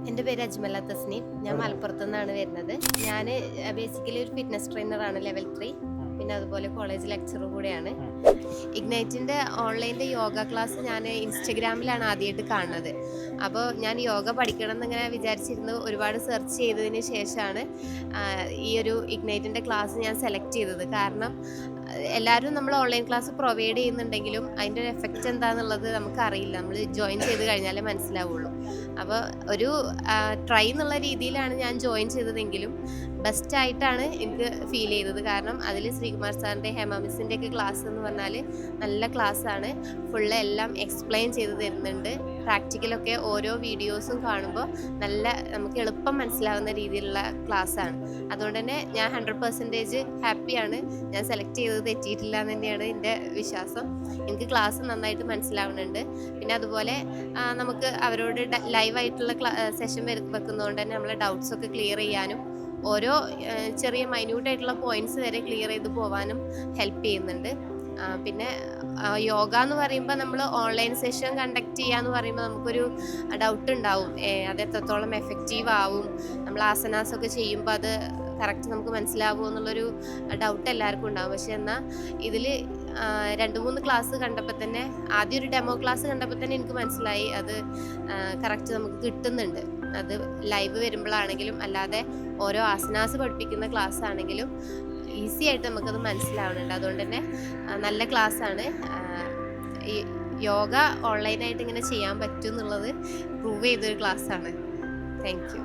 എൻ്റെ പേര് അജ്മല തസ്നീം. ഞാൻ മലപ്പുറത്തു നിന്നാണ് വരുന്നത്. ഞാൻ ബേസിക്കലി ഒരു ഫിറ്റ്നസ് ട്രെയിനറാണ്, ലെവൽ 3. പിന്നെ അതുപോലെ കോളേജ് ലെക്ചറും കൂടെയാണ്. ഇഗ്നൈറ്റിൻ്റെ ഓൺലൈൻ്റെ യോഗ ക്ലാസ് ഞാൻ ഇൻസ്റ്റഗ്രാമിലാണ് ആദ്യമായിട്ട് കാണുന്നത്. അപ്പോൾ ഞാൻ യോഗ പഠിക്കണം എന്നിങ്ങനെ വിചാരിച്ചിരുന്നു. ഒരുപാട് സെർച്ച് ചെയ്തതിന് ശേഷമാണ് ഈ ഒരു ഇഗ്നൈറ്റിൻ്റെ ക്ലാസ് ഞാൻ സെലക്ട് ചെയ്തത്. കാരണം എല്ലാവരും നമ്മൾ ഓൺലൈൻ ക്ലാസ് പ്രൊവൈഡ് ചെയ്യുന്നുണ്ടെങ്കിലും അതിൻ്റെ ഒരു എഫക്റ്റ് എന്താണെന്നുള്ളത് നമുക്കറിയില്ല. നമ്മൾ ജോയിൻ ചെയ്ത് കഴിഞ്ഞാലേ മനസ്സിലാവുള്ളൂ. അപ്പോൾ ഒരു ട്രൈ എന്നുള്ള രീതിയിലാണ് ഞാൻ ജോയിൻ ചെയ്തതെങ്കിലും ബെസ്റ്റായിട്ടാണ് എനിക്ക് ഫീൽ ചെയ്തത്. കാരണം അതിൽ ശ്രീകുമാർ സാറിൻ്റെ, ഹേമ മിസ്സിൻ്റെ ഒക്കെ ക്ലാസ് എന്ന് പറഞ്ഞാൽ നല്ല ക്ലാസ്സാണ്. ഫുള്ള് എല്ലാം എക്സ്പ്ലെയിൻ ചെയ്ത് തരുന്നുണ്ട്. പ്രാക്ടിക്കലൊക്കെ ഓരോ വീഡിയോസും കാണുമ്പോൾ നല്ല നമുക്ക് എളുപ്പം മനസ്സിലാവുന്ന രീതിയിലുള്ള ക്ലാസ്സാണ്. അതുകൊണ്ട് തന്നെ ഞാൻ 100% ഹാപ്പിയാണ്. ഞാൻ സെലക്ട് ചെയ്തത് തെറ്റിയിട്ടില്ല എന്ന് തന്നെയാണ് എൻ്റെ വിശ്വാസം. എനിക്ക് ക്ലാസ് നന്നായിട്ട് മനസ്സിലാവുന്നുണ്ട്. പിന്നെ അതുപോലെ നമുക്ക് അവരോട് ലൈവായിട്ടുള്ള സെഷൻ വെക്കുന്നതുകൊണ്ട് തന്നെ നമ്മളെ ഡൗട്ട്സൊക്കെ ക്ലിയർ ചെയ്യാനും ഓരോ ചെറിയ മൈന്യൂട്ടായിട്ടുള്ള പോയിന്റ്സ് വരെ ക്ലിയർ ചെയ്ത് പോകാനും ഹെൽപ്പ് ചെയ്യുന്നുണ്ട്. പിന്നെ യോഗ എന്ന് പറയുമ്പോൾ നമ്മൾ ഓൺലൈൻ സെഷൻ കണ്ടക്ട് ചെയ്യാന്ന് പറയുമ്പോൾ നമുക്കൊരു ഡൗട്ട് ഉണ്ടാവും, അത് എത്രത്തോളം എഫക്റ്റീവ് ആവും, നമ്മൾ ആസനാസൊക്കെ ചെയ്യുമ്പോൾ അത് കറക്റ്റ് നമുക്ക് മനസ്സിലാവുമോ എന്നുള്ളൊരു ഡൗട്ട് എല്ലാവർക്കും ഉണ്ടാവും. പക്ഷെ എന്നാൽ ഇതിൽ 2-3 ക്ലാസ് കണ്ടപ്പോൾ തന്നെ, ആദ്യം ഒരു ഡെമോ ക്ലാസ് കണ്ടപ്പോൾ തന്നെ എനിക്ക് മനസ്സിലായി അത് കറക്റ്റ് നമുക്ക് കിട്ടുന്നുണ്ട്. അത് ലൈവ് വരുമ്പോഴാണെങ്കിലും അല്ലാതെ ഓരോ ആസനാസ് പഠിപ്പിക്കുന്ന ക്ലാസ് ആണെങ്കിലും ഈസി ആയിട്ട് നമുക്കത് മനസ്സിലാവുന്നുണ്ട്. അതുകൊണ്ട് തന്നെ നല്ല ക്ലാസ്സാണ്. ഈ യോഗ ഓൺലൈനായിട്ട് ഇങ്ങനെ ചെയ്യാൻ പറ്റും എന്നുള്ളത് പ്രൂവ് ചെയ്തൊരു ക്ലാസ്സാണ്. Thank you.